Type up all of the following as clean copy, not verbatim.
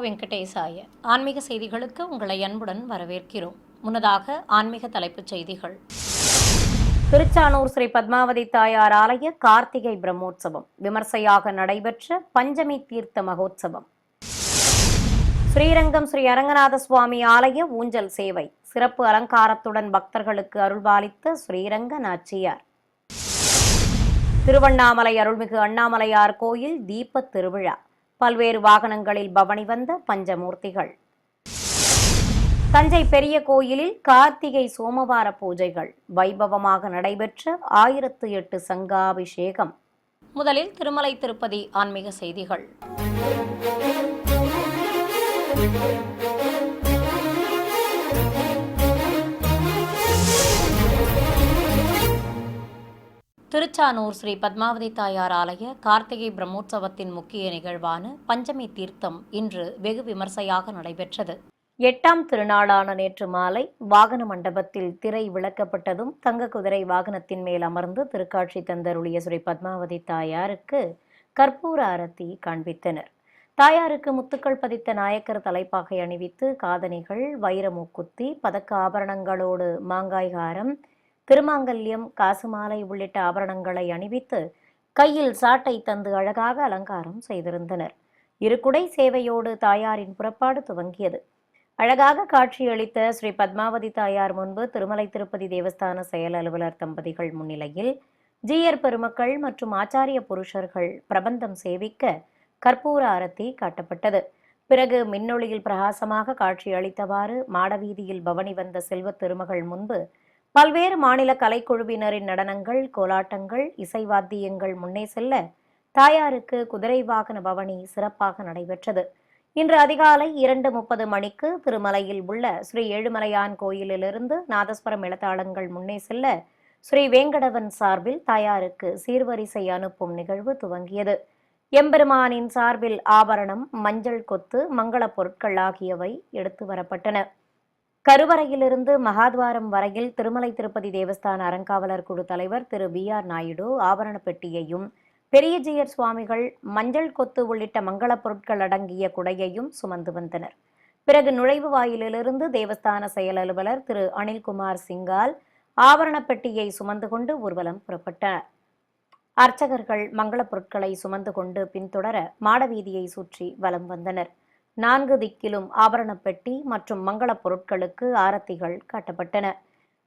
வெங்கடேசாய. ஆன்மீக செய்திகளுக்கு உங்களை அன்புடன் வரவேற்கிறோம். முன்னதாக ஆன்மீக தலைப்புச் செய்திகள். திருச்சானூர் ஸ்ரீ பத்மாவதி தாயார் ஆலய கார்த்திகை பிரம்மோற்சவம் விமர்சையாக நடைபெற்ற பஞ்சமி தீர்த்த மகோத்சவம். ஸ்ரீரங்கம் ஸ்ரீ அரங்கநாத சுவாமி ஆலய ஊஞ்சல் சேவை சிறப்பு அலங்காரத்துடன் பக்தர்களுக்கு அருள்பாலித்த ஸ்ரீரங்க நாச்சியார். திருவண்ணாமலை அருள்மிகு அண்ணாமலையார் கோயில் தீபத் திருவிழா பல்வேறு வாகனங்களில் பவனி வந்த பஞ்சமூர்த்திகள். தஞ்சை பெரிய கோயிலில் கார்த்திகை சோமவார பூஜைகள் வைபவமாக நடைபெற்ற 1008 சங்காபிஷேகம். முதலில் திருமலை திருப்பதி ஆன்மீக செய்திகள். திருச்சானூர் ஸ்ரீ பத்மாவதி தாயார் ஆலய கார்த்திகை பிரம்மோற்சவத்தின் முக்கிய நிகழ்வான பஞ்சமி தீர்த்தம் இன்று வெகு விமர்சையாக நடைபெற்றது. 8ஆம் திருநாளான நேற்று மாலை வாகன மண்டபத்தில் திரை விளக்கப்பட்டதும் தங்க குதிரை வாகனத்தின் மேல் அமர்ந்து திருக்காட்சி தந்தருளிய ஸ்ரீ பத்மாவதி தாயாருக்கு கற்பூர ஆரத்தி காண்பித்தனர். தாயாருக்கு முத்துக்கள் பதித்த நாயக்கர் தலைப்பாகை அணிவித்து காதணிகள், வைர மூக்குத்தி, பதக்க ஆபரணங்களோடு மாங்காய் ஹாரம், திருமாங்கல்யம், காசுமாலை உள்ளிட்ட ஆபரணங்களை அணிவித்து கையில் சாட்டை தந்து அழகாக அலங்காரம் செய்திருந்தனர். இருகுடை சேவையோடு தாயாரின் புறப்பாடு துவங்கியது. அழகாக காட்சியளித்த ஸ்ரீ பத்மாவதி தாயார் முன்பு திருமலை திருப்பதி தேவஸ்தான செயல் அலுவலர் தம்பதிகள் முன்னிலையில் ஜீயர் பெருமக்கள் மற்றும் ஆச்சாரிய புருஷர்கள் பிரபந்தம் சேவிக்க கற்பூர ஆரத்தி காட்டப்பட்டது. பிறகு மின்னொளியில் பிரகாசமாக காட்சியளித்தவாறு மாடவீதியில் பவனி வந்த செல்வ திருமகள் முன்பு பல்வேறு மாநில கலைக்குழுவினரின் நடனங்கள், கோலாட்டங்கள், இசைவாத்தியங்கள் முன்னே செல்ல தாயாருக்கு குதிரை வாகன பவனி சிறப்பாக நடைபெற்றது. இன்று அதிகாலை 2:30 மணிக்கு திருமலையில் உள்ள ஸ்ரீ ஏழுமலையான் கோயிலிலிருந்து நாதஸ்வரம் இளத்தாளங்கள் முன்னே செல்ல ஸ்ரீ வேங்கடவன் சார்பில் தாயாருக்கு சீர்வரிசை அனுப்பும் நிகழ்வு துவங்கியது. எம்பெருமானின் சார்பில் ஆபரணம், மஞ்சள் கொத்து, மங்கள பொருட்கள் ஆகியவை எடுத்து வரப்பட்டன. கருவறையிலிருந்து மகாத்வாரம் வரையில் திருமலை திருப்பதி தேவஸ்தான அறங்காவலர் குழு தலைவர் திரு BR நாயுடு ஆபரண பெட்டியையும், பெரிய ஜீயர் சுவாமிகள் மஞ்சள் கொத்து உள்ளிட்ட மங்கள பொருட்கள் அடங்கிய குடையையும் சுமந்து வந்தனர். பிறகு நுழைவு வாயிலிலிருந்து தேவஸ்தான செயல் அலுவலர் திரு அனில்குமார் சிங்கால் ஆபரண பெட்டியை சுமந்து கொண்டு ஊர்வலம் புறப்பட்டனர். அர்ச்சகர்கள் மங்கள பொருட்களை சுமந்து கொண்டு பின்தொடர மாடவீதியை சுற்றி வலம் வந்தனர். 4 திக்கிலும் ஆபரண பெட்டி மற்றும் மங்கள பொருட்களுக்கு ஆரத்திகள் காட்டப்பட்டன.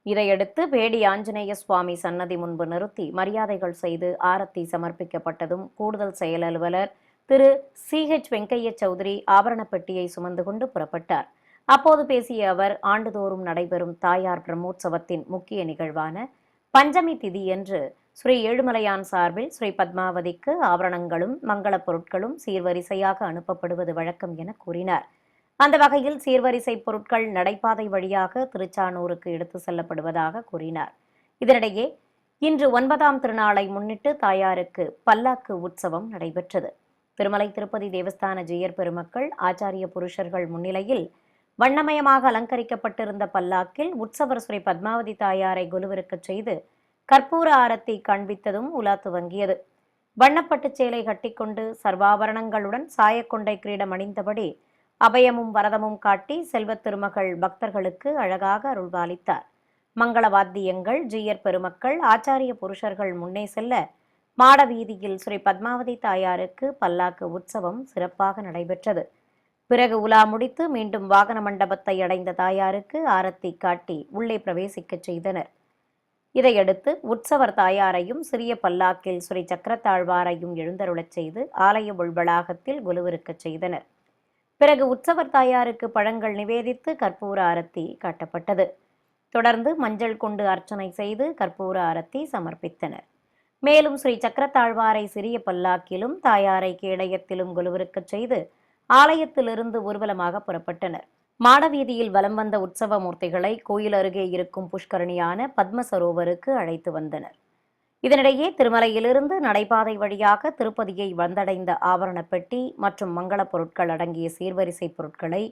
இதையடுத்து பேடி ஆஞ்சநேய சுவாமி சன்னதி முன்பு நிறுத்தி மரியாதைகள் செய்து ஆரத்தி சமர்ப்பிக்கப்பட்டதும் கூடுதல் செயல் அலுவலர் திரு CH வெங்கைய சௌத்ரி ஆபரண பெட்டியை சுமந்து கொண்டு புறப்பட்டார். அப்போது பேசிய அவர், ஆண்டுதோறும் நடைபெறும் தாயார் பிரம்மோற்சவத்தின் முக்கிய நிகழ்வான பஞ்சமி திதியன்று ஸ்ரீ ஏழுமலையான் சார்பில் ஸ்ரீ பத்மாவதிக்கு ஆபரணங்களும் மங்கள பொருட்களும் சீர்வரிசையாக அனுப்பப்படுவது வழக்கம் என கூறினார். அந்த வகையில் சீர்வரிசை பொருட்கள் நடைபாதை வழியாக திருச்சானூருக்கு எடுத்து செல்லப்படுவதாக கூறினார். இதனிடையே இன்று 9ஆம் திருநாளை முன்னிட்டு தாயாருக்கு பல்லாக்கு உற்சவம் நடைபெற்றது. திருமலை திருப்பதி தேவஸ்தான ஜீயர் பெருமக்கள், ஆச்சாரிய புருஷர்கள் முன்னிலையில் வண்ணமயமாக அலங்கரிக்கப்பட்டிருந்த பல்லாக்கில் உற்சவர் ஸ்ரீ பத்மாவதி தாயாரை கொலுவிருக்கச் செய்து கற்பூர ஆரத்தி காண்பித்ததும் உலா துவங்கியது. வண்ணப்பட்டு சேலை கட்டிக்கொண்டு சர்வாபரணங்களுடன் சாயக்கொண்டை கிரீடம் அணிந்தபடி அபயமும் வரதமும் காட்டி செல்வத் திருமகள் பக்தர்களுக்கு அழகாக அருள்பாலித்தார். மங்கள வாத்தியங்கள், ஜீயர் பெருமக்கள், ஆச்சாரிய புருஷர்கள் முன்னே செல்ல மாடவீதியில் ஸ்ரீ பத்மாவதி தாயாருக்கு பல்லாக்கு உற்சவம் சிறப்பாக நடைபெற்றது. பிறகு உலா முடித்து மீண்டும் வாகன மண்டபத்தை அடைந்த தாயாருக்கு ஆரத்தி காட்டி உள்ளே பிரவேசிக்கச் செய்தனர். இதையடுத்து உற்சவர் தாயாரையும் சிறிய பல்லாக்கில் ஸ்ரீ சக்கரத்தாழ்வாரையும் எழுந்தருளச் செய்து ஆலய உள்வளாகத்தில் கொலுவிருக்கச் செய்தனர். பிறகு உற்சவர் தாயாருக்கு பழங்கள் நிவேதித்து கற்பூர ஆரத்தி காட்டப்பட்டது. தொடர்ந்து மஞ்சள் கொண்டு அர்ச்சனை செய்து கற்பூர ஆரத்தி சமர்ப்பித்தனர். மேலும் ஸ்ரீ சக்கரத்தாழ்வாரை சிறிய பல்லாக்கிலும் தாயாரை கேடயத்திலும் கொலுவிருக்கச் செய்து ஆலயத்திலிருந்து ஊர்வலமாக புறப்பட்டனர். மாடவீதியில் வலம் வந்த உற்சவ மூர்த்திகளை கோயில் அருகே இருக்கும் புஷ்கரணியான பத்ம சரோவருக்கு அழைத்து வந்தனர். இதனிடையே திருமலையிலிருந்து நடைபாதை வழியாக திருப்பதியை வந்தடைந்த ஆபரண பெட்டி மற்றும் மங்கள பொருட்கள் அடங்கிய சீர்வரிசை பொருட்களை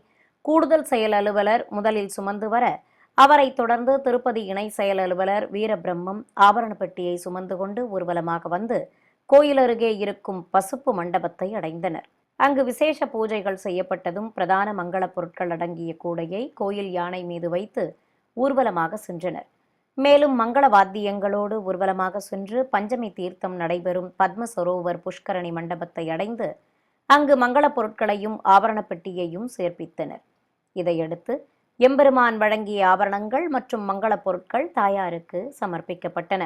கூடுதல் செயல் அலுவலர் முதலில் சுமந்து வர, அவரை தொடர்ந்து திருப்பதி இணை செயல் அலுவலர் வீரபிரம்மம் ஆபரண பெட்டியை சுமந்து கொண்டு ஊர்வலமாக வந்து கோயில் அருகே இருக்கும் பசுப்பு மண்டபத்தை அடைந்தனர். அங்கு விசேஷ பூஜைகள் செய்யப்பட்டதும் பிரதான மங்களப் பொருட்கள் அடங்கிய கூடையை கோயில் யானை மீது வைத்து ஊர்வலமாக சென்றனர். மேலும் மங்கள வாத்தியங்களோடு ஊர்வலமாக சென்று பஞ்சமி தீர்த்தம் நடைபெறும் பத்ம சரோவர் புஷ்கரணி மண்டபத்தை அடைந்து அங்கு மங்களப் பொருட்களையும் ஆபரண பெட்டியையும் சேர்ப்பித்தனர். இதையடுத்து எம்பெருமான் வழங்கிய ஆபரணங்கள் மற்றும் மங்களப் பொருட்கள் தாயாருக்கு சமர்ப்பிக்கப்பட்டன.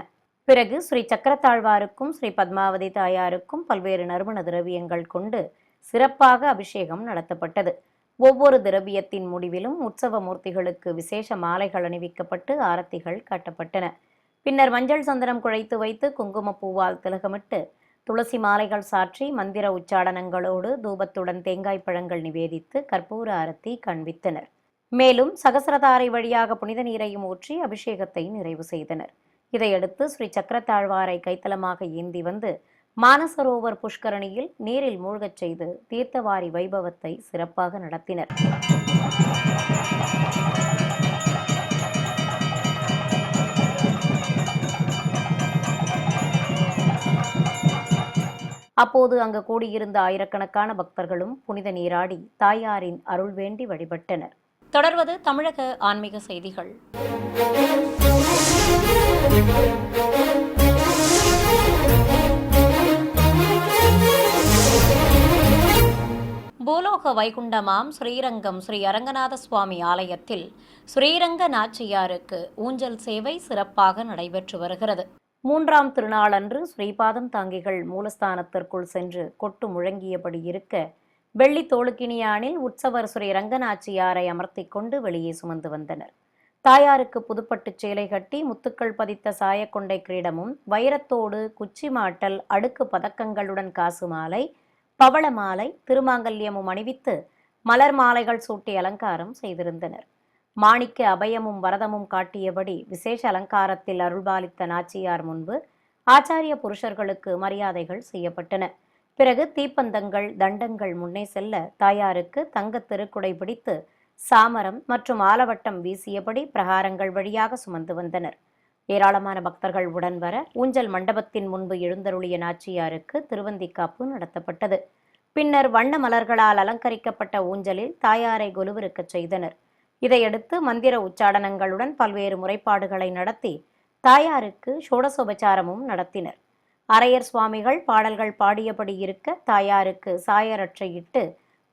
பிறகு ஸ்ரீ சக்கரத்தாழ்வாருக்கும் ஸ்ரீ பத்மாவதி தாயாருக்கும் பல்வேறு நறுமண திரவியங்கள் கொண்டு சிறப்பாக அபிஷேகம் நடத்தப்பட்டது. ஒவ்வொரு திரவியத்தின் முடிவிலும் உற்சவ மூர்த்திகளுக்கு விசேஷ மாலைகள் அணிவிக்கப்பட்டு ஆரத்திகள் காட்டப்பட்டன. பின்னர் மஞ்சள் சந்தனம் குழைத்து வைத்து குங்குமப்பூவால் திலகமிட்டு துளசி மாலைகள் சாற்றி மந்திர உச்சாடனங்களோடு தூபத்துடன் தேங்காய் பழங்கள் நிவேதித்து கற்பூர ஆரத்தி காண்பித்தனர். மேலும் சகசரதாரை வழியாக புனித நீரையும் ஊற்றி அபிஷேகத்தை நிறைவு செய்தனர். இதையடுத்து ஸ்ரீ சக்கரத்தாழ்வாரை கைத்தலமாக ஏந்தி வந்து மானசரோவர் புஷ்கரணியில் நீரில் மூழ்கச் செய்து தீர்த்தவாரி வைபவத்தை சிறப்பாக நடத்தினர். அப்போது அங்கு கூடியிருந்த ஆயிரக்கணக்கான பக்தர்களும் புனித நீராடி தாயாரின் அருள் வேண்டி வழிபட்டனர். தொடர்வது தமிழக ஆன்மீக செய்திகள். பூலோக வைகுண்டமாம் ஸ்ரீரங்கம் ஸ்ரீ அரங்கநாத சுவாமி ஆலயத்தில் ஸ்ரீரங்க நாச்சியாருக்கு ஊஞ்சல் சேவை சிறப்பாக நடைபெற்று வருகிறது. 3ஆம் திருநாளன்று ஸ்ரீபாதம் தாங்கிகள் மூலஸ்தானத்திற்குள் சென்று கொட்டு முழங்கியபடி இருக்க வெள்ளி தோளுக்கினியானில் உற்சவர் ஸ்ரீ ரங்கநாச்சியாரை அமர்த்திக் கொண்டு வெளியே சுமந்து வந்தனர். தாயாருக்கு புதுப்பட்டு சேலை கட்டி முத்துக்கள் பதித்த சாயக்கொண்டை கிரீடமும் வைரத்தோடு குச்சி மாட்டல் அடுக்கு பதக்கங்களுடன் காசு மாலை பவள மாலை திருமாங்கல்யமும் அணிவித்து மலர் மாலைகள் சூட்டி அலங்காரம் செய்திருந்தனர். மாணிக்க அபயமும் வரதமும் காட்டியபடி விசேஷ அலங்காரத்தில் அருள்பாலித்த நாச்சியார் முன்பு ஆச்சாரிய புருஷர்களுக்கு மரியாதைகள் செய்யப்பட்டன. பிறகு தீப்பந்தங்கள் தண்டங்கள் முன்னே செல்ல தாயாருக்கு தங்க திருக்குடை பிடித்து சாமரம் மற்றும் ஆலவட்டம் வீசியபடி பிரகாரங்கள் வழியாக சுமந்து வந்தனர். ஏராளமான பக்தர்கள் உடன் வர ஊஞ்சல் மண்டபத்தின் முன்பு எழுந்தருளிய நாச்சியாருக்கு திருவந்திக்காப்பு நடத்தப்பட்டது. பின்னர் வண்ண மலர்களால் அலங்கரிக்கப்பட்ட ஊஞ்சலில் தாயாரை கொலுவிருக்கச் செய்தனர். இதையடுத்து மந்திர உச்சாடனங்களுடன் பல்வேறு முறைப்பாடுகளை நடத்தி தாயாருக்கு ஷோடசோபச்சாரமும் நடத்தினர். அரையர் சுவாமிகள் பாடல்கள் பாடியபடி இருக்க தாயாருக்கு சாயரற்றையிட்டு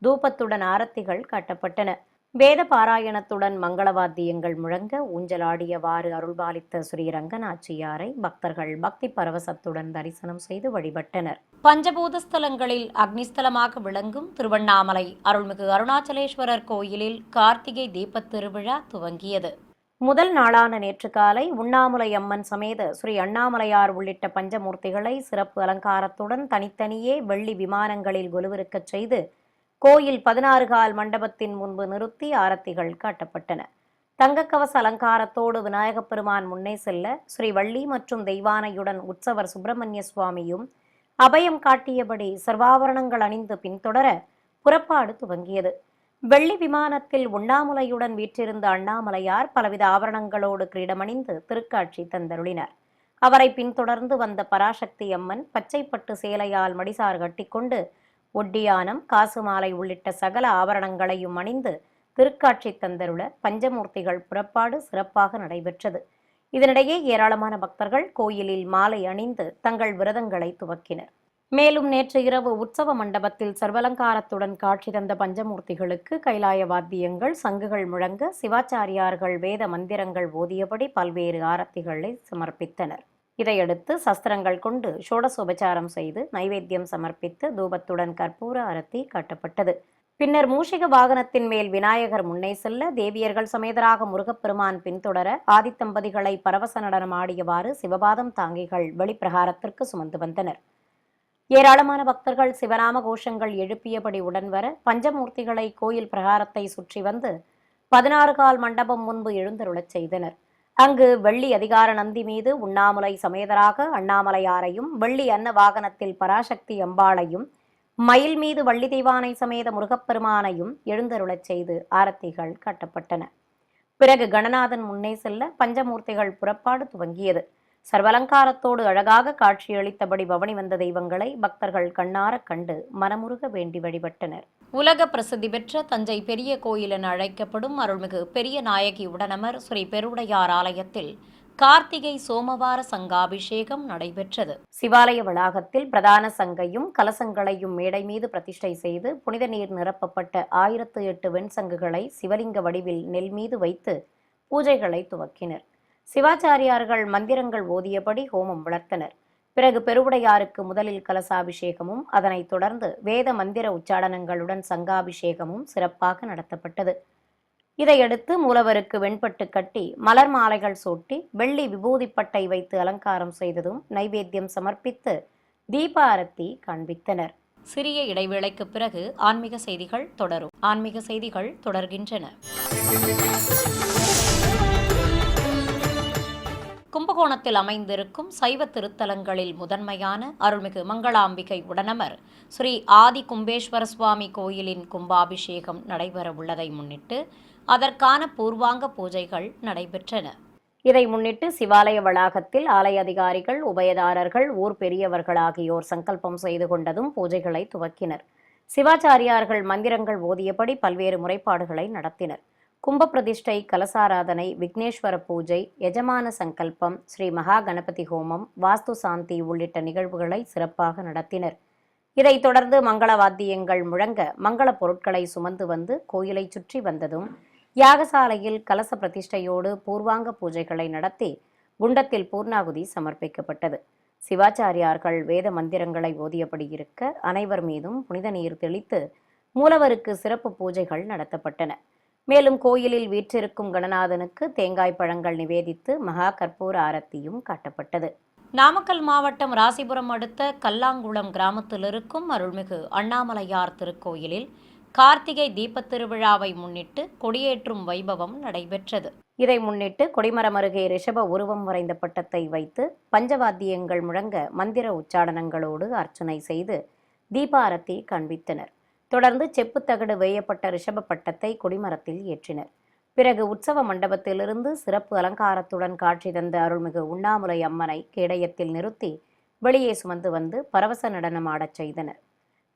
தூபத்துடன் ஆரத்திகள் காட்டப்பட்டன. வேத பாராயணத்துடன் மங்களவாத்தியங்கள் முழங்க ஊஞ்சலாடியவாறு அருள்பாலித்த ஸ்ரீரங்கநாச்சியாரை பக்தர்கள் பக்தி பரவசத்துடன் தரிசனம் செய்து வழிபட்டனர். பஞ்சபூத ஸ்தலங்களில் அக்னிஸ்தலமாக விளங்கும் திருவண்ணாமலை அருள்மிகு அருணாச்சலேஸ்வரர் கோயிலில் கார்த்திகை தீபத் திருவிழா துவங்கியது. முதல் நாளான நேற்று காலை உண்ணாமுலை அம்மன் சமேத ஸ்ரீ அண்ணாமலையார் உள்ளிட்ட பஞ்சமூர்த்திகளை சிறப்பு அலங்காரத்துடன் தனித்தனியே வெள்ளி விமானங்களில் கொலுவிருக்கச் செய்து கோயில் 16 கால் மண்டபத்தின் முன்பு நிறுத்தி ஆரத்திகள் காட்டப்பட்டன. தங்கக்கவச அலங்காரத்தோடு விநாயகப் பெருமான் முன்னே செல்ல ஸ்ரீ வள்ளி மற்றும் தெய்வானையுடன் உற்சவர் சுப்பிரமணிய சுவாமியும் அபயம் காட்டியபடி சர்வாபரணங்கள் அணிந்து பின்தொடர புறப்பாடு துவங்கியது. வெள்ளி விமானத்தில் உண்ணாமுலையுடன் வீற்றிருந்த அண்ணாமலையார் பலவித ஆபரணங்களோடு கிரீடமணிந்து திருக்காட்சி தந்தருளினார். அவரை பின்தொடர்ந்து வந்த பராசக்தி அம்மன் பச்சைப்பட்டு சேலையால் மடிசார் கட்டிக்கொண்டு ஒட்டியானம் காசு மாலை உள்ளிட்ட சகல ஆபரணங்களையும் அணிந்து திருக்காட்சி தந்தருள பஞ்சமூர்த்திகள் புறப்பாடு சிறப்பாக நடைபெற்றது. இதனிடையே ஏராளமான பக்தர்கள் கோயிலில் மாலை அணிந்து தங்கள் விரதங்களை துவக்கினர். மேலும் நேற்று இரவு உற்சவ மண்டபத்தில் சர்வலங்காரத்துடன் காட்சி தந்த பஞ்சமூர்த்திகளுக்கு கைலாய வாத்தியங்கள் சங்குகள் முழங்க சிவாச்சாரியார்கள் வேத மந்திரங்கள் ஓதியபடி பல்வேறு ஆரத்திகளை சமர்ப்பித்தனர். இதையடுத்து சஸ்திரங்கள் கொண்டு ஷோடசோபச்சாரம் செய்து நைவேத்தியம் சமர்ப்பித்து தூபத்துடன் கற்பூர அரத்தி காட்டப்பட்டது. பின்னர் மூஷிக வாகனத்தின் மேல் விநாயகர் முன்னே செல்ல தேவியர்கள் சமேதராக முருகப்பெருமான் பின்தொடர ஆதித்தம்பதிகளை பரவச நடனம் ஆடியவாறு சிவபாதம் தாங்கிகள் வெளிப்பிரகாரத்திற்கு சுமந்து வந்தனர். ஏராளமான பக்தர்கள் சிவநாம கோஷங்கள் எழுப்பியபடி உடன் வர பஞ்சமூர்த்திகளை கோயில் பிரகாரத்தை சுற்றி வந்து 16 கால் மண்டபம் முன்பு எழுந்தருளச் செய்தனர். அங்கு வெள்ளி அதிகார நந்தி மீது உண்ணாமுலை சமேதராக அண்ணாமலையாரையும் வெள்ளி அன்ன வாகனத்தில் பராசக்தி அம்பாளையும் மயில் மீது வள்ளி தெய்வானை சமேத முருகப்பெருமானையும் எழுந்தருளச் செய்து ஆரத்திகள் காட்டப்பட்டன. பிறகு கணநாதன் முன்னே செல்ல பஞ்சமூர்த்திகள் புறப்பாடு துவங்கியது. சர்வலங்காரத்தோடு அழகாக காட்சியளித்தபடி பவனி வந்த தெய்வங்களை பக்தர்கள் கண்ணார கண்டு மனமுருக வேண்டி வழிபட்டனர். உலக பிரசித்தி பெற்ற தஞ்சை பெரிய கோயில் என அழைக்கப்படும் அருள்மிகு பெரிய நாயகி உடனமர் ஸ்ரீ பெருவுடையார் ஆலயத்தில் கார்த்திகை சோமவார சங்காபிஷேகம் நடைபெற்றது. சிவாலய வளாகத்தில் பிரதான சங்கையும் கலசங்களையும் மேடை மீது பிரதிஷ்டை செய்து புனித நீர் நிரப்பப்பட்ட 1008 வெண்சங்குகளை சிவலிங்க வடிவில் நெல் மீது வைத்து பூஜைகளை துவக்கினர். சிவாச்சாரியார்கள் மந்திரங்கள் ஓதியபடி ஹோமம் வளர்த்தனர். பிறகு பெருவுடையாருக்கு முதலில் கலசாபிஷேகமும் அதனைத் தொடர்ந்து வேத மந்திர உச்சாடனங்களுடன் சங்காபிஷேகமும் சிறப்பாக நடத்தப்பட்டது. இதையடுத்து மூலவருக்கு வெண்பட்டு கட்டி மலர் மாலைகள் சூட்டி வெள்ளி விபூதிப்பட்டை வைத்து அலங்காரம் செய்ததும் நைவேத்தியம் சமர்ப்பித்து தீபாரத்தி காண்பித்தனர். சிறிய இடைவேளைக்கு பிறகு ஆன்மீக செய்திகள் தொடரும். ஆன்மீக செய்திகள் தொடர்கின்றன. கும்பகோணத்தில் அமைந்திருக்கும் சைவ திருத்தலங்களில் முதன்மையான அருள்மிகு மங்களாம்பிகை உடனமர் ஸ்ரீ ஆதி கும்பேஸ்வர சுவாமி கோயிலின் கும்பாபிஷேகம் நடைபெறவுள்ளதை முன்னிட்டு அதற்கான பூர்வாங்க பூஜைகள் நடைபெற்றன. இதை முன்னிட்டு சிவாலய வளாகத்தில் ஆலய அதிகாரிகள், உபயதாரர்கள், ஊர் பெரியவர்கள் ஆகியோர் சங்கல்பம் செய்து கொண்டதும் பூஜைகளை துவக்கினர். சிவாச்சாரியார்கள் மந்திரங்கள் ஓதியபடி பல்வேறு முறைப்பாடுகளை நடத்தினர். கும்ப பிரதிஷ்டை, கலசாராதனை, விக்னேஸ்வர பூஜை, எஜமான சங்கல்பம், ஸ்ரீ மகா கணபதி ஹோமம், வாஸ்து சாந்தி உள்ளிட்ட நிகழ்வுகளை சிறப்பாக நடத்தினர். இதைத் தொடர்ந்து மங்கள வாத்தியங்கள் முழங்க மங்கள பொருட்களை சுமந்து வந்து கோயிலை சுற்றி வந்ததும் யாகசாலையில் கலச பிரதிஷ்டையோடு பூர்வாங்க பூஜைகளை நடத்தி குண்டத்தில் பூர்ணாகுதி சமர்ப்பிக்கப்பட்டது. சிவாச்சாரியார்கள் வேத மந்திரங்களை ஓதியபடி இருக்க அனைவர் மீதும் புனித நீர் தெளித்து மூலவருக்கு சிறப்பு பூஜைகள் நடத்தப்பட்டன. மேலும் கோயிலில் வீற்றிருக்கும் கணநாதனுக்கு தேங்காய் பழங்கள் நிவேதித்து மகா கற்பூர ஆரத்தியும் காட்டப்பட்டது. நாமக்கல் மாவட்டம் ராசிபுரம் அடுத்த கல்லாங்குளம் கிராமத்தில் இருக்கும் அருள்மிகு அண்ணாமலையார் திருக்கோயிலில் கார்த்திகை தீபத் திருவிழாவை முன்னிட்டு கொடியேற்றும் வைபவம் நடைபெற்றது. இதை முன்னிட்டு கொடிமரம் அருகே ரிஷப உருவம் வரைந்த பட்டத்தை வைத்து பஞ்சவாத்தியங்கள் முழங்க மந்திர உச்சாடனங்களோடு அர்ச்சனை செய்து தீபாரத்தி காண்பித்தனர். தொடர்ந்து செப்புத்தகடு வேயப்பட்ட ரிஷப பட்டத்தை கொடிமரத்தில் ஏற்றினர். பிறகு உற்சவ மண்டபத்திலிருந்து சிறப்பு அலங்காரத்துடன் காட்சி தந்த அருள்மிகு உண்ணாமுலை அம்மனை கேடயத்தில் நிறுத்தி வெளியே சுமந்து வந்து பரவச நடனம் ஆடச் செய்தனர்.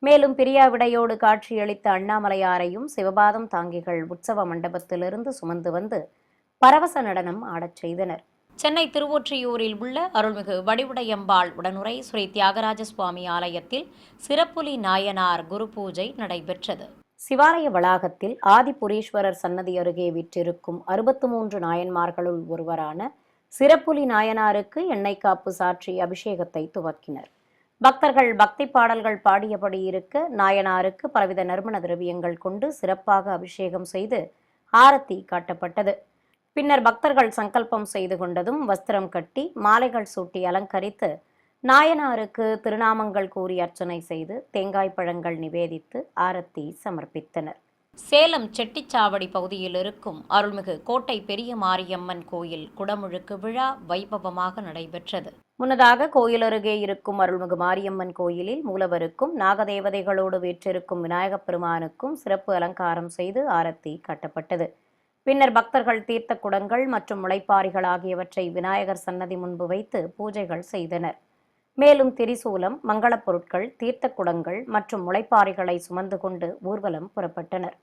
மேலும் பிரியாவிடையோடு காட்சியளித்த அண்ணாமலையாரையும் சிவபாதம் தாங்கிகள் உற்சவ மண்டபத்திலிருந்து சுமந்து வந்து பரவச நடனம் ஆடச் செய்தனர். சென்னை திருவொற்றியூரில் உள்ள அருள்மிகு வடிவுடையம்பாள் உடனுரை ஸ்ரீ தியாகராஜ சுவாமி ஆலயத்தில் சிறப்புலி நாயனார் குரு பூஜை நடைபெற்றது. சிவாலய வளாகத்தில் ஆதிபுரீஸ்வரர் சன்னதி அருகே விற்றிருக்கும் 63 நாயன்மார்களுள் ஒருவரான சிறப்புலி நாயனாருக்கு எண்ணெய் காப்பு சாற்றி அபிஷேகத்தை துவக்கினர். பக்தர்கள் பக்தி பாடல்கள் பாடியபடி இருக்க நாயனாருக்கு பலவித நறுமண திரவியங்கள் கொண்டு சிறப்பாக அபிஷேகம் செய்து ஆரத்தி காட்டப்பட்டது. பின்னர் பக்தர்கள் சங்கல்பம் செய்து கொண்டதும் வஸ்திரம் கட்டி மாலைகள் சூட்டி அலங்கரித்து நாயனாருக்கு திருநாமங்கள் கூறி அர்ச்சனை செய்து தேங்காய் பழங்கள் நிவேதித்து ஆரத்தி சமர்ப்பித்தனர். சேலம் செட்டிச்சாவடி பகுதியில் இருக்கும் அருள்மிகு கோட்டை பெரிய மாரியம்மன் கோயில் குடமுழுக்கு விழா வைபவமாக நடைபெற்றது. முன்னதாக கோயில் அருகே இருக்கும் அருள்மிகு மாரியம்மன் கோயிலில் மூலவருக்கும் நாகதேவதைகளோடு வீற்றிருக்கும் விநாயகப் பெருமானுக்கும் சிறப்பு அலங்காரம் செய்து ஆரத்தி காட்டப்பட்டது. பின்னர் பக்தர்கள் தீர்த்த குடங்கள் மற்றும் முளைப்பாரிகள் ஆகியவற்றை விநாயகர் சன்னதி முன்பு வைத்து பூஜைகள் செய்தனர். மேலும் திரிசூலம், மங்களப் பொருட்கள், தீர்த்த குடங்கள் மற்றும் முளைப்பாரிகளை சுமந்து கொண்டு ஊர்வலம் புறப்பட்டனர்.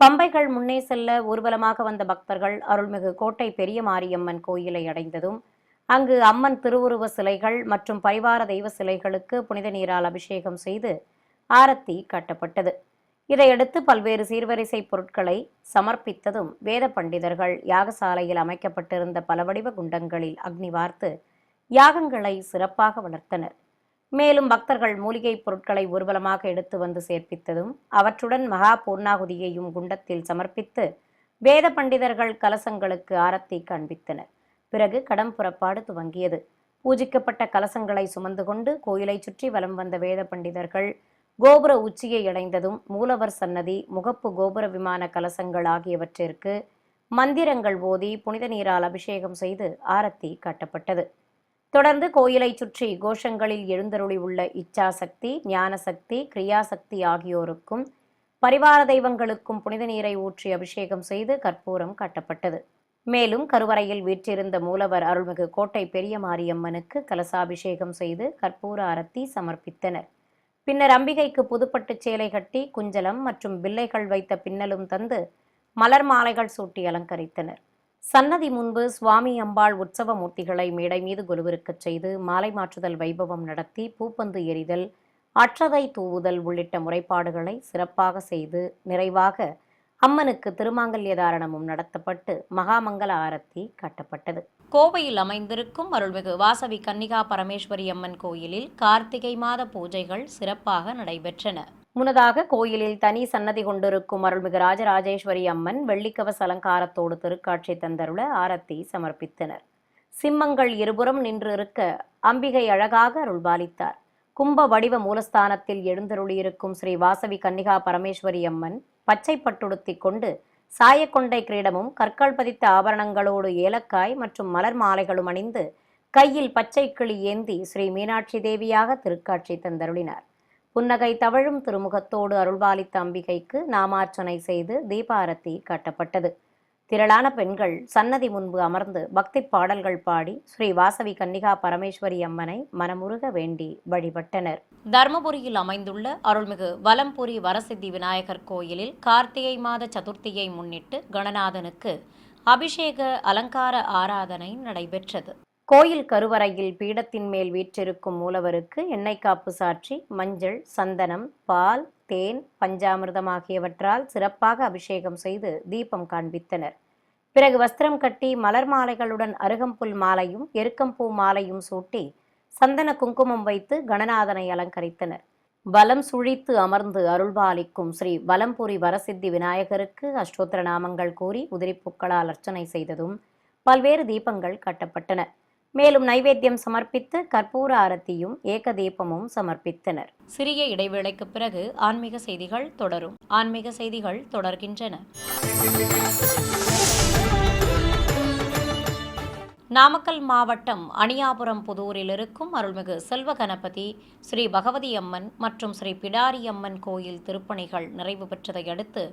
பம்பைகள் முன்னே செல்ல ஊர்வலமாக வந்த பக்தர்கள் அருள்மிகு கோட்டை பெரிய மாரியம்மன் கோயிலை அடைந்ததும் அங்கு அம்மன் திருவுருவ சிலைகள் மற்றும் பரிவார தெய்வ சிலைகளுக்கு புனித நீரால் அபிஷேகம் செய்து ஆரத்தி காட்டப்பட்டது. இதையடுத்து பல்வேறு சீர்வரிசை பொருட்களை சமர்ப்பித்ததும் வேத பண்டிதர்கள் யாகசாலையில் அமைக்கப்பட்டிருந்த பலவடிவ குண்டங்களில் அக்னி வார்த்து யாகங்களை சிறப்பாக வளர்த்தனர். மேலும் பக்தர்கள் மூலிகை பொருட்களை ஊர்வலமாக எடுத்து வந்து சேர்ப்பித்ததும் அவற்றுடன் மகா பூர்ணாகுதியையும் குண்டத்தில் சமர்ப்பித்து வேத பண்டிதர்கள் கலசங்களுக்கு ஆரத்தி காண்பித்தனர். பிறகு கடம் புறப்பாடு துவங்கியது. பூஜிக்கப்பட்ட கலசங்களை சுமந்து கொண்டு கோயிலை சுற்றி வலம் வந்த வேத பண்டிதர்கள் கோபுர உச்சியை அடைந்ததும் மூலவர் சன்னதி, முகப்பு கோபுர விமான கலசங்கள் ஆகியவற்றிற்கு மந்திரங்கள் ஓதி புனித நீரால் அபிஷேகம் செய்து ஆரத்தி காட்டப்பட்டது. தொடர்ந்து கோயிலை சுற்றி கோஷங்களில் எழுந்தருளி உள்ள இச்சாசக்தி, ஞானசக்தி, கிரியாசக்தி ஆகியோருக்கும் பரிவார தெய்வங்களுக்கும் புனித நீரை ஊற்றி அபிஷேகம் செய்து கற்பூரம் காட்டப்பட்டது. மேலும் கருவறையில் வீற்றிருந்த மூலவர் அருள்மிகு கோட்டை பெரிய மாரியம்மனுக்கு கலசாபிஷேகம் செய்து கற்பூர அரத்தி சமர்ப்பித்தனர். பின்னர் அம்பிகைக்கு புதுப்பட்டு சேலை கட்டி குஞ்சலம் மற்றும் பிள்ளைகள் வைத்த பின்னலும் தந்து மலர் மாலைகள் சூட்டி அலங்கரித்தனர். சன்னதி முன்பு சுவாமி அம்பாள் உற்சவ மூர்த்திகளை மேடை மீது கொலுவிருக்கச் செய்து மாலை மாற்றுதல் வைபவம் நடத்தி பூப்பந்து எறிதல், அற்றதை தூவுதல் உள்ளிட்ட முறைப்பாடுகளை சிறப்பாக செய்து நிறைவாக அம்மனுக்கு திருமாங்கல்ய தாரணமும் நடத்தப்பட்டு மகாமங்கல ஆரத்தி காட்டப்பட்டது. கோவையில் அமைந்திருக்கும் அருள்மிகு வாசவி கன்னிகா பரமேஸ்வரி அம்மன் கோயிலில் கார்த்திகை மாத பூஜைகள் சிறப்பாக நடைபெற்றன. முன்னதாக கோயிலில் தனி சன்னதி கொண்டிருக்கும் அருள்மிகு ராஜராஜேஸ்வரி அம்மன் வெள்ளிக்கவச அலங்காரத்தோடு திருக்காட்சி தந்தருள ஆரத்தி சமர்ப்பித்தனர். சிம்மங்கள் இருபுறம் நின்று இருக்க அம்பிகை அழகாக அருள்பாலித்தார். கும்ப வடிவ மூலஸ்தானத்தில் எழுந்தருளியிருக்கும் ஸ்ரீ வாசவி கன்னிகா பரமேஸ்வரி அம்மன் பச்சை பட்டுடுத்தி கொண்டு சாயக்கொண்டை கிரீடமும் கற்கள் பதித்த ஆபரணங்களோடு ஏலக்காய் மற்றும் மலர் மாலைகளும் அணிந்து கையில் பச்சை கிளி ஏந்தி ஸ்ரீ மீனாட்சி தேவியாக திருக்காட்சி தந்தருளினார். புன்னகை தவழும் திருமுகத்தோடு அருள்பாலித்த அம்பிகைக்கு நாமார்ச்சனை செய்து தீபாரத்தி காட்டப்பட்டது. திரளான பெண்கள் சன்னதி முன்பு அமர்ந்து பக்தி பாடல்கள் பாடி ஸ்ரீ வாசவி கன்னிகா பரமேஸ்வரி அம்மனை மனமுருக வேண்டி வழிபட்டனர். தர்மபுரியில் அமைந்துள்ள அருள்மிகு வலம்புரி வரசித்தி விநாயகர் கோயிலில் கார்த்திகை மாத சதுர்த்தியை முன்னிட்டு கணநாதனுக்கு அபிஷேக அலங்கார ஆராதனை நடைபெற்றது. கோயில் கருவறையில் பீடத்தின் மேல் வீற்றிருக்கும் மூலவருக்கு எண்ணெய் காப்பு சாற்றி மஞ்சள், சந்தனம், பால், தேன், பஞ்சாமிர்தம் ஆகியவற்றால் சிறப்பாக அபிஷேகம் செய்து தீபம் காண்பித்தனர். பிறகு வஸ்திரம் கட்டி மலர் மாலைகளுடன் அருகம்புல் மாலையும் எருக்கம்பூ மாலையும் சூட்டி சந்தன குங்குமம் வைத்து கணநாதனை அலங்கரித்தனர். வலம் சுழித்து அமர்ந்து அருள்பாலிக்கும் ஸ்ரீ வலம்புரி வரசித்தி விநாயகருக்கு அஷ்டோத்திர நாமங்கள் கூறி உதிரிப்பூக்களால் அர்ச்சனை செய்ததும் பல்வேறு தீபங்கள் காட்டப்பட்டன. மேலும் நைவேத்தியம் சமர்ப்பித்து கற்பூர ஆரத்தியும் ஏக தீபமும் சமர்ப்பித்தனர். சிறிய இடைவேளைக்கு பிறகு ஆன்மீக செய்திகள் தொடரும். ஆன்மீக செய்திகள் தொடர்கின்றன. நாமக்கல் மாவட்டம் அணியாபுரம் புதூரில் இருக்கும் அருள்மிகு செல்வ கணபதி, ஸ்ரீ பகவதி அம்மன் மற்றும் ஸ்ரீ பிடாரி அம்மன் கோயில் திருப்பணிகள் நிறைவு பெற்றதை அடுத்து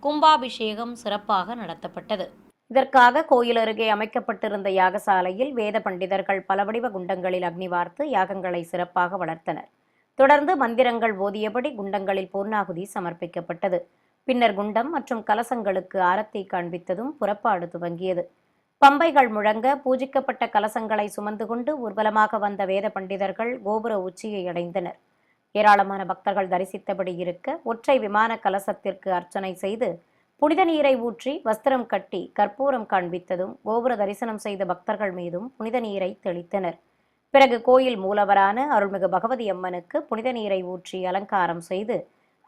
கும்பாபிஷேகம் சிறப்பாக நடத்தப்பட்டது. இதற்காக கோயில் அருகே அமைக்கப்பட்டிருந்த யாகசாலையில் வேத பண்டிதர்கள் பல வடிவ குண்டங்களில் அக்னி வார்த்து யாகங்களை சிறப்பாக வளர்த்தனர். தொடர்ந்து மந்திரங்கள் ஓதியபடி குண்டங்களில் பூர்ணாகுதி சமர்ப்பிக்கப்பட்டது. பின்னர் குண்டம் மற்றும் கலசங்களுக்கு ஆரத்தி காண்பித்ததும் புறப்பாடு துவங்கியது. பம்பைகள் முழங்க பூஜிக்கப்பட்ட கலசங்களை சுமந்து கொண்டு ஊர்வலமாக வந்த வேத பண்டிதர்கள் கோபுர உச்சியை அடைந்தனர். ஏராளமான பக்தர்கள் தரிசித்தபடி இருக்க ஒற்றை விமான கலசத்திற்கு அர்ச்சனை செய்து புனித நீரை ஊற்றி வஸ்திரம் கட்டி கற்பூரம் காண்பித்ததும் கோபுர தரிசனம் செய்த பக்தர்கள் மீதும் புனித நீரை தெளித்தனர். பிறகு கோயில் மூலவரான அருள்மிகு பகவதி அம்மனுக்கு புனித நீரை ஊற்றி அலங்காரம் செய்து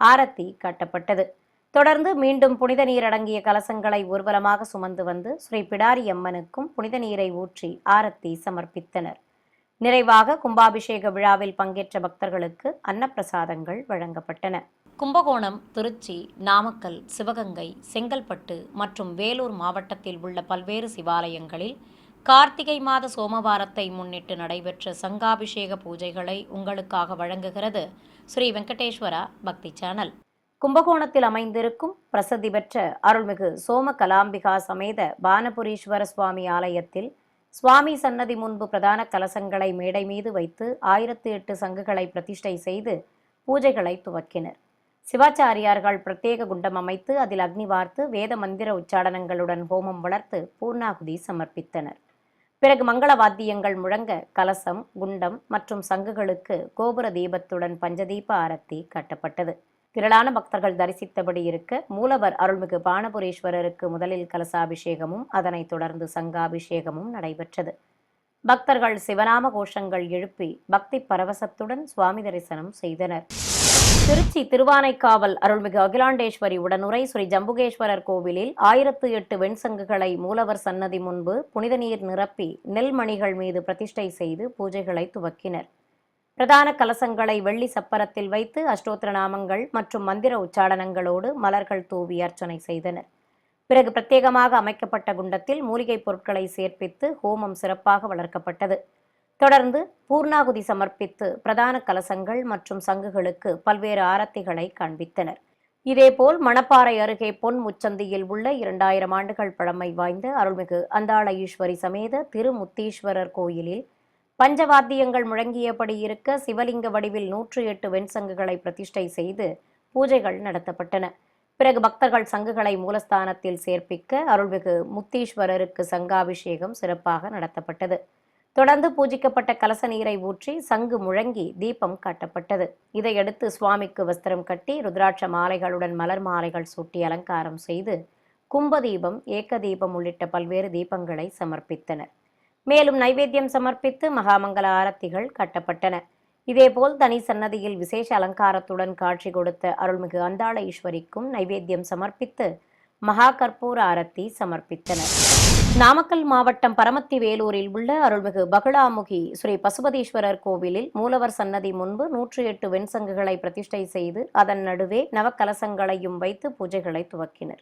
ஆரத்தி காட்டப்பட்டது. தொடர்ந்து மீண்டும் புனித நீர் அடங்கிய கலசங்களை ஊர்வலமாக சுமந்து வந்து ஸ்ரீ பிடாரி அம்மனுக்கும் புனித நீரை ஊற்றி ஆரத்தி சமர்ப்பித்தனர். நிறைவாக கும்பாபிஷேக விழாவில் பங்கேற்ற பக்தர்களுக்கு அன்னப்பிரசாதங்கள் வழங்கப்பட்டன. கும்பகோணம், திருச்சி, நாமக்கல், சிவகங்கை, செங்கல்பட்டு மற்றும் வேலூர் மாவட்டத்தில் உள்ள பல்வேறு சிவாலயங்களில் கார்த்திகை மாத சோமவாரத்தை முன்னிட்டு நடைபெற்ற சங்காபிஷேக பூஜைகளை உங்களுக்காக வழங்குகிறது ஸ்ரீ வெங்கடேஸ்வரா பக்தி சேனல். கும்பகோணத்தில் அமைந்திருக்கும் பிரசித்தி பெற்ற அருள்மிகு சோம கலாம்பிகா சமேத பானபுரீஸ்வர சுவாமி ஆலயத்தில் சுவாமி சன்னதி முன்பு பிரதான கலசங்களை மேடை மீது வைத்து 1008 சங்குகளை பிரதிஷ்டை செய்து பூஜைகளை துவக்கினர். சிவாச்சாரியார்கள் பிரத்யேக குண்டம் அமைத்து அதில் அக்னி வார்த்து வேத மந்திர உச்சாடனங்களுடன் ஹோமம் வளர்த்து பூர்ணாகுதி சமர்ப்பித்தனர். பிறகு மங்கள வாத்தியங்கள் முழங்க கலசம், குண்டம் மற்றும் சங்குகளுக்கு கோபுர தீபத்துடன் பஞ்சதீப ஆரத்தி காட்டப்பட்டது. திரளான பக்தர்கள் தரிசித்தபடி இருக்க மூலவர் அருள்மிகு பானபுரீஸ்வரருக்கு முதலில் கலசாபிஷேகமும் அதனைத் தொடர்ந்து சங்காபிஷேகமும் நடைபெற்றது. பக்தர்கள் சிவநாம கோஷங்கள் எழுப்பி பக்தி பரவசத்துடன் சுவாமி தரிசனம் செய்தனர். திருச்சி திருவானைக்காவல் அருள்மிகு அகிலாண்டேஸ்வரி உடனுரை ஸ்ரீ ஜம்புகேஸ்வரர் கோவிலில் 1008 வெண்சங்குகளை மூலவர் சன்னதி முன்பு புனித நீர் நிரப்பி நெல்மணிகள் மீது பிரதிஷ்டை செய்து பூஜைகளை துவக்கினர். பிரதான கலசங்களை வெள்ளி சப்பரத்தில் வைத்து அஷ்டோத்திர நாமங்கள் மற்றும் மந்திர உச்சாடனங்களோடு மலர்கள் தூவி அர்ச்சனை செய்தனர். பிறகு பிரத்யேகமாக அமைக்கப்பட்ட குண்டத்தில் மூலிகைப் பொருட்களை சேர்ப்பித்து ஹோமம் சிறப்பாக வளர்க்கப்பட்டது. தொடர்ந்து பூர்ணாகுதி சமர்ப்பித்து பிரதான கலசங்கள் மற்றும் சங்குகளுக்கு பல்வேறு ஆரத்திகளை காண்பித்தனர். இதேபோல் மணப்பாறை அருகே பொன் முச்சந்தியில் உள்ள 2000 ஆண்டுகள் பழமை வாய்ந்த அருள்மிகு அந்தாள ஈஸ்வரி சமேத திருமுத்தீஸ்வரர் கோயிலில் பஞ்சவாத்தியங்கள் முழங்கியபடி இருக்க சிவலிங்க வடிவில் 108 வெண்சங்குகளை பிரதிஷ்டை செய்து பூஜைகள் நடத்தப்பட்டன. பிறகு பக்தர்கள் சங்குகளை மூலஸ்தானத்தில் சேர்ப்பிக்க அருள்மிகு முத்தீஸ்வரருக்கு சங்காபிஷேகம் சிறப்பாக நடத்தப்பட்டது. தொடர்ந்து பூஜிக்கப்பட்ட கலச நீரை ஊற்றி சங்கு முழங்கி தீபம் காட்டப்பட்டது. இதையடுத்து சுவாமிக்கு வஸ்திரம் கட்டி ருத்ராட்ச மாலைகளுடன் மலர் மாலைகள் சூட்டி அலங்காரம் செய்து கும்ப தீபம், ஏக தீபம் உள்ளிட்ட பல்வேறு தீபங்களை சமர்ப்பித்தனர். மேலும் நைவேத்தியம் சமர்ப்பித்து மகாமங்கல ஆரத்திகள் காட்டப்பட்டன. இதேபோல் தனி சன்னதியில் விசேஷ அலங்காரத்துடன் காட்சி கொடுத்த அருள்மிகு அந்தாள ஈஸ்வரிக்கும் நைவேத்தியம் சமர்ப்பித்து மகா கற்பூர ஆரத்தி சமர்ப்பித்தனர். நாமக்கல் மாவட்டம் பரமத்தி வேலூரில் உள்ள அருள்மிகு பகுளாமுகி ஸ்ரீ பசுபதீஸ்வரர் கோவிலில் மூலவர் சன்னதி முன்பு 108 வெண்சங்குகளை பிரதிஷ்டை செய்து அதன் நடுவே நவக்கலசங்களையும் வைத்து பூஜைகளை துவக்கினர்.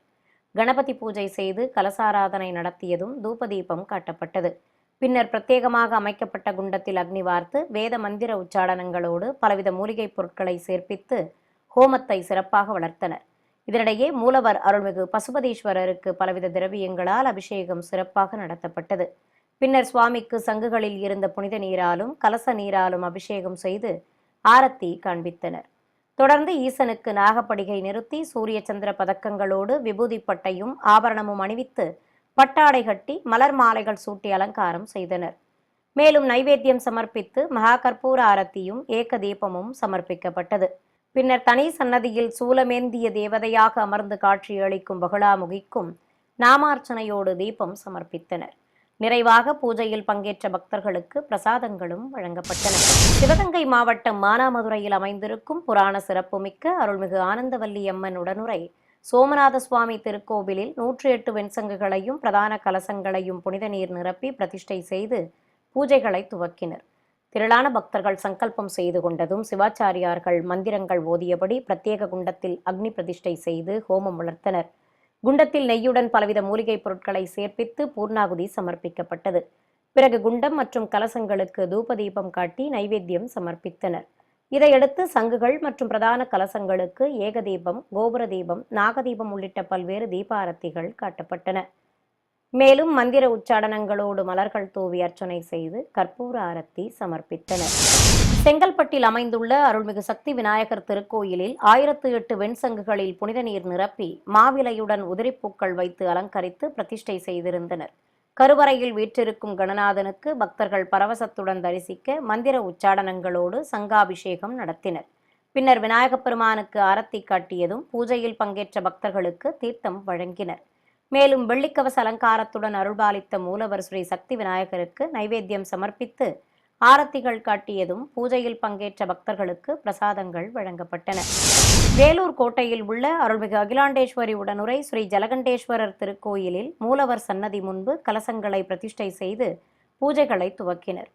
கணபதி பூஜை செய்து கலசாராதனை நடத்தியதும் தூபதீபம் காட்டப்பட்டது. பின்னர் பிரத்யேகமாக அமைக்கப்பட்ட குண்டத்தில் அக்னி வார்த்து வேத மந்திர உச்சாடனங்களோடு பலவித மூலிகைப் பொருட்களை சேர்ப்பித்து ஹோமத்தை சிறப்பாக வளர்த்தனர். இதனிடையே மூலவர் அருள்மிகு பசுபதீஸ்வரருக்கு பலவித திரவியங்களால் அபிஷேகம் சிறப்பாக நடத்தப்பட்டது. பின்னர் சுவாமிக்கு சங்குகளில் இருந்த புனித நீராலும் கலச நீராலும் அபிஷேகம் செய்து ஆரத்தி காண்பித்தனர். தொடர்ந்து ஈசனுக்கு நாகப்படிகை நிறுத்தி சூரிய சந்திர பதக்கங்களோடு விபூதி பட்டையும் ஆபரணமும் அணிவித்து பட்டாடை கட்டி மலர் மாலைகள் சூட்டி அலங்காரம் செய்தனர். மேலும் நைவேத்தியம் சமர்ப்பித்து மகா கற்பூர ஆரத்தியும் ஏக தீபமும் சமர்ப்பிக்கப்பட்டது. பின்னர் தனி சன்னதியில் சூலமேந்திய தேவதையாக அமர்ந்து காட்சியளிக்கும் பகுளாமுகிக்கும் நாமார்ச்சனையோடு தீபம் சமர்ப்பித்தனர். நிறைவாக பூஜையில் பங்கேற்ற பக்தர்களுக்கு பிரசாதங்களும் வழங்கப்பட்டன. சிவகங்கை மாவட்டம் மானாமதுரையில் அமைந்திருக்கும் புராண சிறப்புமிக்க அருள்மிகு ஆனந்தவல்லி அம்மன் உடனுரை சோமநாத சுவாமி திருக்கோவிலில் 108 வெண்சங்குகளையும் பிரதான கலசங்களையும் புனித நீர் நிரப்பி பிரதிஷ்டை செய்து பூஜைகளை துவக்கினர். திரளான பக்தர்கள் சங்கல்பம் செய்து கொண்டதும் சிவாச்சாரியார்கள் மந்திரங்கள் ஓதியபடி பிரத்யேக குண்டத்தில் அக்னி பிரதிஷ்டை செய்து ஹோமம் வளர்த்தனர். குண்டத்தில் நெய்யுடன் பலவித மூலிகைப் பொருட்களை சேர்ப்பித்து பூர்ணாகுதி சமர்ப்பிக்கப்பட்டது. பிறகு குண்டம் மற்றும் கலசங்களுக்கு தூபதீபம் காட்டி நைவேத்தியம் சமர்ப்பித்தனர். இதையடுத்து சங்குகள் மற்றும் பிரதான கலசங்களுக்கு ஏகதீபம், கோபுர தீபம், நாகதீபம் உள்ளிட்ட பல்வேறு தீபாரத்திகள் காட்டப்பட்டன. மேலும் மந்திர உச்சாடனங்களோடு மலர்கள் தூவி அர்ச்சனை செய்து கற்பூர ஆரத்தி சமர்ப்பித்தனர். செங்கல்பட்டில் அமைந்துள்ள அருள்மிகு சக்தி விநாயகர் திருக்கோயிலில் 1008 வெண்சங்குகளில் புனித நீர் நிரப்பி மாவிலையுடன் உதிரிப்பூக்கள் வைத்து அலங்கரித்து பிரதிஷ்டை செய்திருந்தனர். கருவறையில் வீற்றிருக்கும் கணநாதனுக்கு பக்தர்கள் பரவசத்துடன் தரிசிக்க மந்திர உச்சாடனங்களோடு சங்காபிஷேகம் நடத்தினர். பின்னர் விநாயகப் பெருமானுக்கு ஆரத்தி காட்டியதும் பூஜையில் பங்கேற்ற பக்தர்களுக்கு தீர்த்தம் வழங்கினர். மேலும் வெள்ளிக்கவச அலங்காரத்துடன் அருள்பாலித்த மூலவர் ஸ்ரீ சக்தி விநாயகருக்கு நைவேத்தியம் சமர்ப்பித்து ஆரத்திகள் காட்டியதும் பூஜையில் பங்கேற்ற பக்தர்களுக்கு பிரசாதங்கள் வழங்கப்பட்டன. வேலூர் கோட்டையில் உள்ள அருள்மிகு அகிலாண்டேஸ்வரி உடனுரை ஸ்ரீ ஜலகண்டேஸ்வரர் திருக்கோயிலில் மூலவர் சன்னதி முன்பு கலசங்களை பிரதிஷ்டை செய்து பூஜைகளை துவக்கினர்.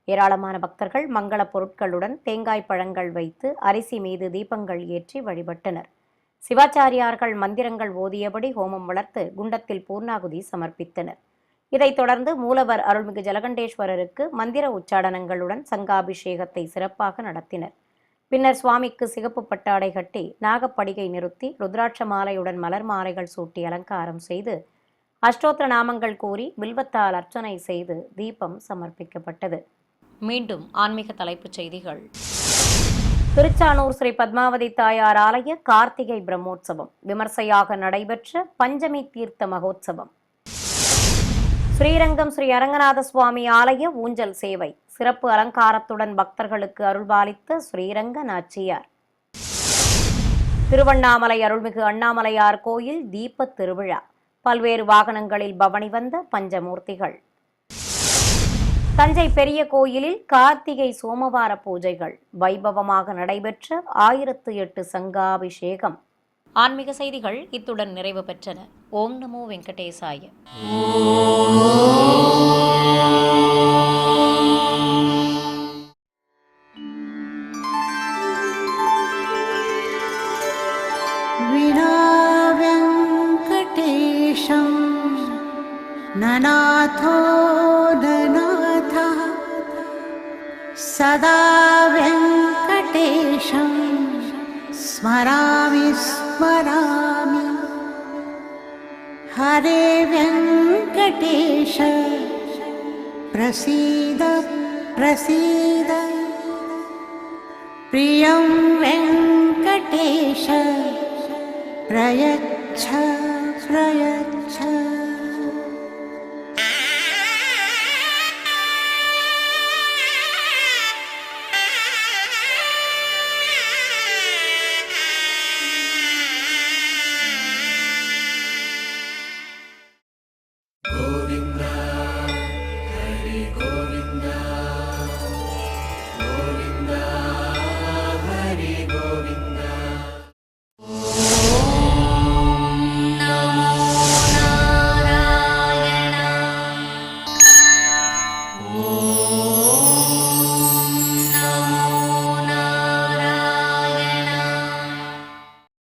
ஏராளமான பக்தர்கள் மங்கள பொருட்களுடன் தேங்காய் பழங்கள் வைத்து அரிசி மீது தீபங்கள் ஏற்றி வழிபட்டனர். சிவாச்சாரியார்கள் மந்திரங்கள் ஓதியபடி ஹோமம் வளர்த்து குண்டத்தில் பூர்ணாகுதி சமர்ப்பித்தனர். இதைத் தொடர்ந்து மூலவர் அருள்மிகு ஜலகண்டேஸ்வரருக்கு மந்திர உச்சாடனங்களுடன் சங்காபிஷேகத்தை சிறப்பாக நடத்தினர். பின்னர் சுவாமிக்கு சிகப்பு பட்டாடை கட்டி நாகப்படிகை நிறுத்தி ருத்ராட்ச மாலையுடன் மலர் மாலைகள் சூட்டி அலங்காரம் செய்து அஷ்டோத்திர நாமங்கள் கூறி வில்வத்தால் அர்ச்சனை செய்து தீபம் சமர்ப்பிக்கப்பட்டது. மீண்டும் ஆன்மீக தலைப்புச் செய்திகள். திருச்சானூர் ஸ்ரீ பத்மாவதி தாயார் ஆலய கார்த்திகை பிரம்மோற்சவம் விமர்சையாக நடைபெற்ற பஞ்சமி தீர்த்த மகோத்சவம். ஸ்ரீரங்கம் ஸ்ரீ அரங்கநாத சுவாமி ஆலய ஊஞ்சல் சேவை சிறப்பு அலங்காரத்துடன் பக்தர்களுக்கு அருள்பாலித்த ஸ்ரீரங்க நாச்சியார். திருவண்ணாமலை அருள்மிகு அண்ணாமலையார் கோயில் தீப திருவிழா பல்வேறு வாகனங்களில் பவனி வந்த பஞ்சமூர்த்திகள். தஞ்சை பெரிய கோயிலில் கார்த்திகை சோமவார பூஜைகள் வைபவமாக நடைபெற்ற 1008 சங்காபிஷேகம். ஆன்மீக செய்திகள் இத்துடன் நிறைவு பெற்றன. ஓம் நமோ வெங்கடேசாய. வினா வெங்கடேஷம் நநாதோ நநாதா சதா வெங்கடேஷம் ஸ்மராமி स्मरामि हरे वेङ्कटेश प्रसीद प्रसीद प्रियं वेङ्कटेश प्रयच्छ प्रयच्छ